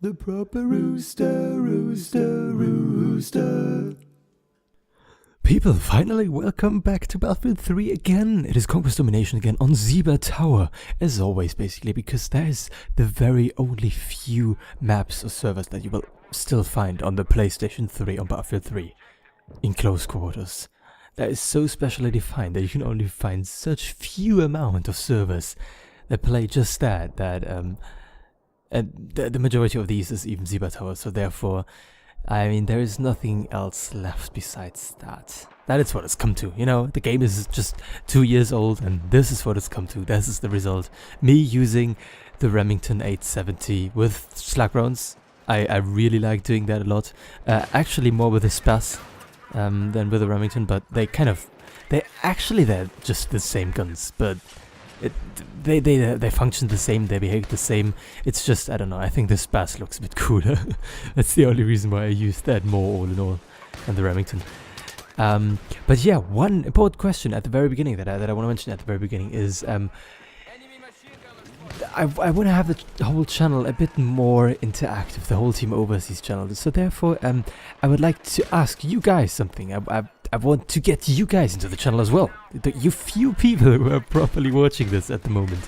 The proper rooster, rooster, rooster. People, finally welcome back to Battlefield 3 again. It is Conquest Domination again on Zebra Tower, as always basically, because that is the very only few maps or servers that you will still find on the PlayStation 3 on Battlefield 3 in close quarters. That is so specially defined that you can only find such few amount of servers that play just that, and the majority of these is even Zebra Tower, so therefore, I mean, there is nothing else left besides that. That is what it's come to, you know, the game is just 2 years old and this is what it's come to, this is the result. Me using the Remington 870 with slug rounds, I really like doing that a lot. Actually more with the Spas than with the Remington, but they're just the same guns, but they function the same, they behave the same. It's just, I don't know, I think the Spas looks a bit cooler. That's the only reason why I use that more all in all than the Remington. But yeah, one important question at the very beginning that I want to mention at the very beginning is I want to have the whole channel a bit more interactive, the whole Team Overseas channel. So therefore, I would like to ask you guys something. I want to get you guys into the channel as well. You few people who are properly watching this at the moment.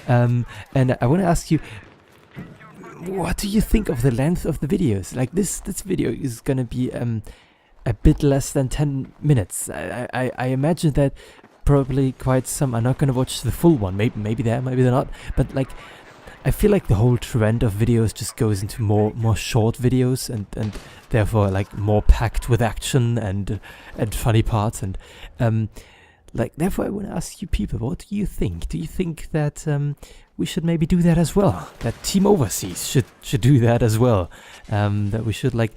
And I want to ask you, what do you think of the length of the videos? Like this video is gonna be a bit less than 10 minutes. I imagine that probably quite some are not gonna watch the full one. Maybe they're not. But like, I feel like the whole trend of videos just goes into more short videos and therefore like more packed with action and funny parts and like therefore I want to ask you people, what do you think? Do you think that we should maybe do that as well? That Team Overseas should do that as well? That we should like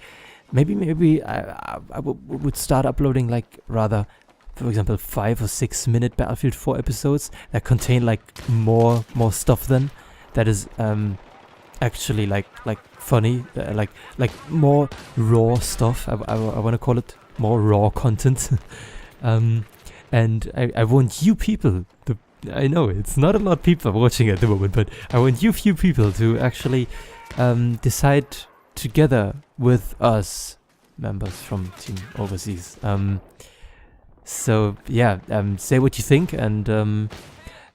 maybe I would start uploading like rather, for example, 5 or 6 minute Battlefield 4 episodes that contain like more stuff than that is actually like funny, like more raw stuff. I want to call it more raw content. And I want you people, I know it's not a lot of people watching at the moment, but I want you few people to actually decide together with us, members from Team Overseas. So yeah, say what you think, and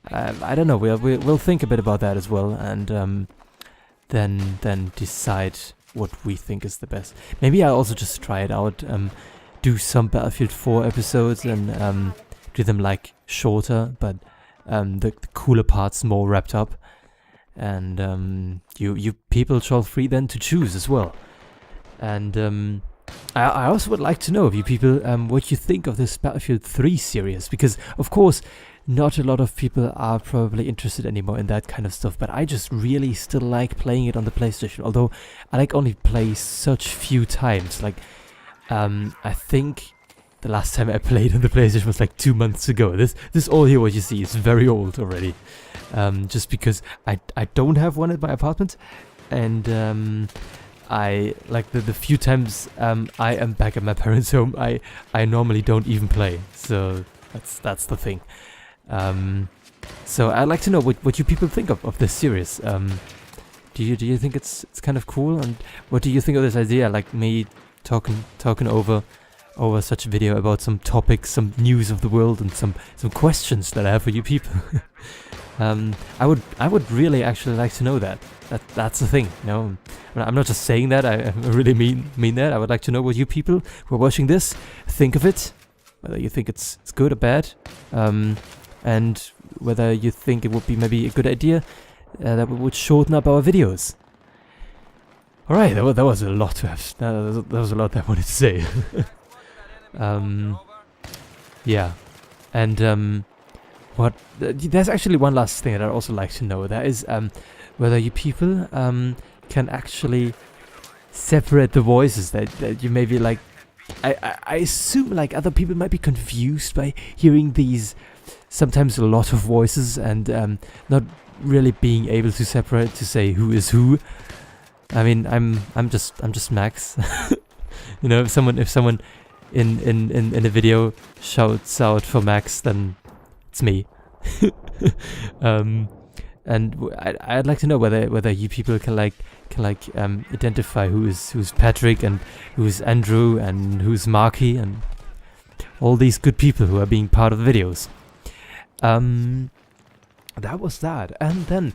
I don't know. We'll think a bit about that as well, and then decide what we think is the best. Maybe I'll also just try it out. Do some Battlefield 4 episodes and do them like shorter, but the cooler parts more wrapped up. And you people shall free then to choose as well. And I also would like to know of you people what you think of this Battlefield 3 series, because of course not a lot of people are probably interested anymore in that kind of stuff, but I just really still like playing it on the PlayStation, although I like only play such few times. Like I think the last time I played on the PlayStation was like 2 months ago. This all here what you see is very old already, just because I don't have one at my apartment, and I like the few times I am back at my parents' home, I normally don't even play. So that's the thing. So I'd like to know what you people think of this series. Do you think it's kind of cool, and what do you think of this idea? Like me talking over such a video about some topics, some news of the world, and some questions that I have for you people. I would really actually like to know that. That's the thing, you know. I'm not just saying that. I really mean that. I would like to know what you people who are watching this think of it. Whether you think it's good or bad, and whether you think it would be maybe a good idea that we would shorten up our videos. All right, that was a lot to have. That was a lot that I wanted to say. Yeah, and there's actually one last thing that I'd also like to know. That is whether you people can actually separate the voices that you maybe like. I assume like other people might be confused by hearing these sometimes a lot of voices and not really being able to separate, to say who is who. I mean, I'm just Max. You know, if someone in a video shouts out for Max, then it's me. And I'd like to know whether you people can identify who's Patrick and who's Andrew and who's Marky and all these good people who are being part of the videos. That was that, and then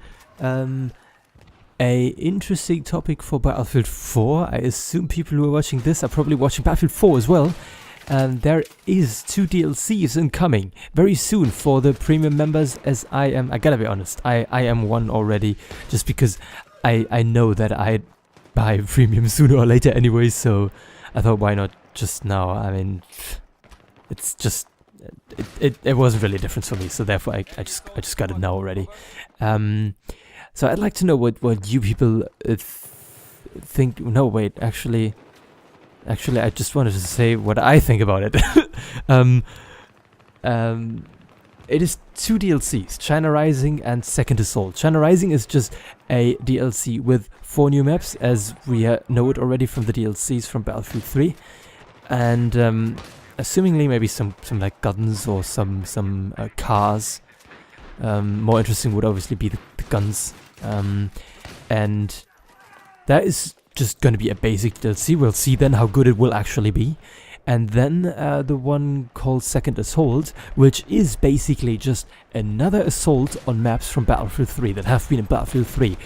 a interesting topic for Battlefield 4. I assume people who are watching this are probably watching Battlefield 4 as well. There is 2 DLCs incoming very soon for the premium members, as I gotta be honest, I am one already, just because I know that I'd buy premium sooner or later anyway, so I thought, why not just now? I mean, it's just, it wasn't really a difference for me, so therefore I just got it now already. So I'd like to know what you people think. No, wait, actually, I just wanted to say what I think about it. It is 2 DLCs, China Rising and Second Assault. China Rising is just a DLC with 4 new maps, as we know it already from the DLCs from Battlefield 3. And assumingly maybe some like guns or some cars. More interesting would obviously be the guns. And that is just going to be a basic DLC. We'll see then how good it will actually be. And then the one called Second Assault, which is basically just another assault on maps from Battlefield 3 that have been in Battlefield 3,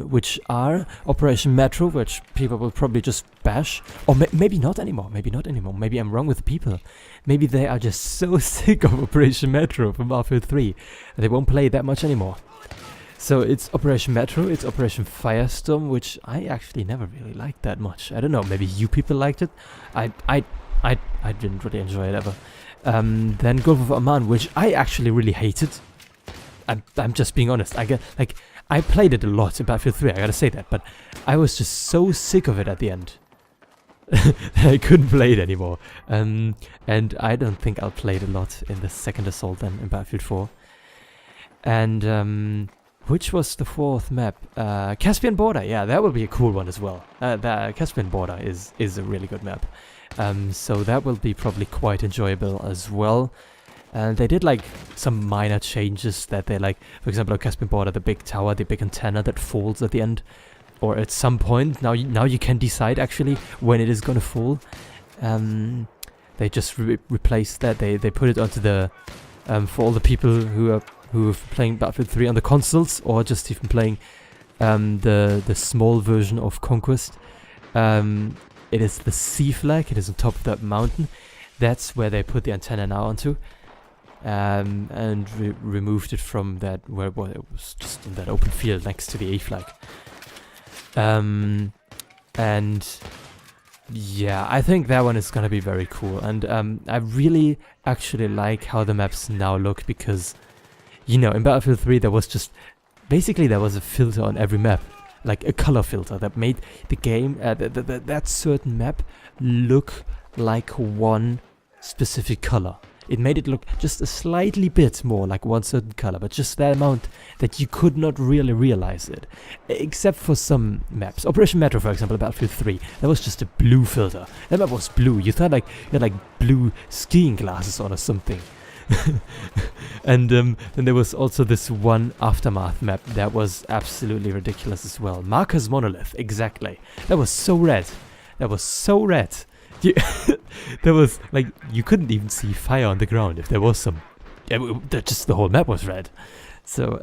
which are Operation Metro, which people will probably just bash, or maybe not anymore, maybe I'm wrong with the people. Maybe they are just so sick of Operation Metro from Battlefield 3 that they won't play it that much anymore. So it's Operation Metro, it's Operation Firestorm, which I actually never really liked that much. I don't know, maybe you people liked it. I didn't really enjoy it ever. Then Gulf of Oman, which I actually really hated. I'm just being honest. I played it a lot in Battlefield 3, I gotta say that, but I was just so sick of it at the end that I couldn't play it anymore. And I don't think I'll play it a lot in the Second Assault then in Battlefield 4. And which was the 4th map? Caspian Border, yeah, that would be a cool one as well. The Caspian Border is a really good map. So that will be probably quite enjoyable as well. And they did like some minor changes that they like, for example, on Caspian Border, the big tower, the big antenna that falls at the end, or at some point. Now you can decide actually when it is gonna fall. They just replaced that. They put it onto the for all the people who are playing Battlefield 3 on the consoles, or just even playing the small version of Conquest. It is the sea flag, it is on top of that mountain. That's where they put the antenna now onto. And removed it from that, where it was just in that open field next to the A flag. And yeah, I think that one is gonna be very cool. And I really actually like how the maps now look, because, you know, in Battlefield 3 there was just, basically there was a filter on every map. Like a color filter that made the game, that certain map look like one specific color. It made it look just a slightly bit more like one certain color, but just that amount that you could not really realize it. Except for some maps. Operation Metro, for example, Battlefield 3, that was just a blue filter. That map was blue. You thought like you had like blue skiing glasses on or something. And then there was also this one Aftermath map that was absolutely ridiculous as well. Marcus Monolith, exactly. That was so red. That was so red. There was like, you couldn't even see fire on the ground if there was some. Just the whole map was red. So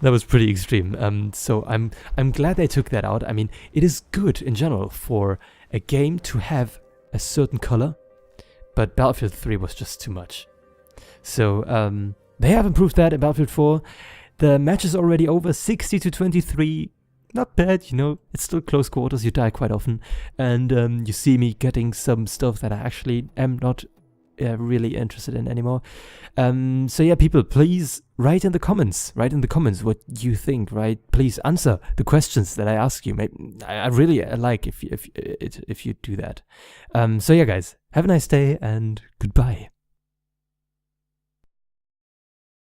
that was pretty extreme. So I'm glad they took that out. I mean, it is good in general for a game to have a certain color, but Battlefield 3 was just too much. So they have improved that in Battlefield 4. The match is already over, 60-23. Not bad, you know, it's still close quarters, you die quite often. And you see me getting some stuff that I actually am not really interested in anymore. So yeah, people, please write in the comments what you think, right? Please answer the questions that I ask you. I really like if you do that. So yeah, guys, have a nice day and goodbye.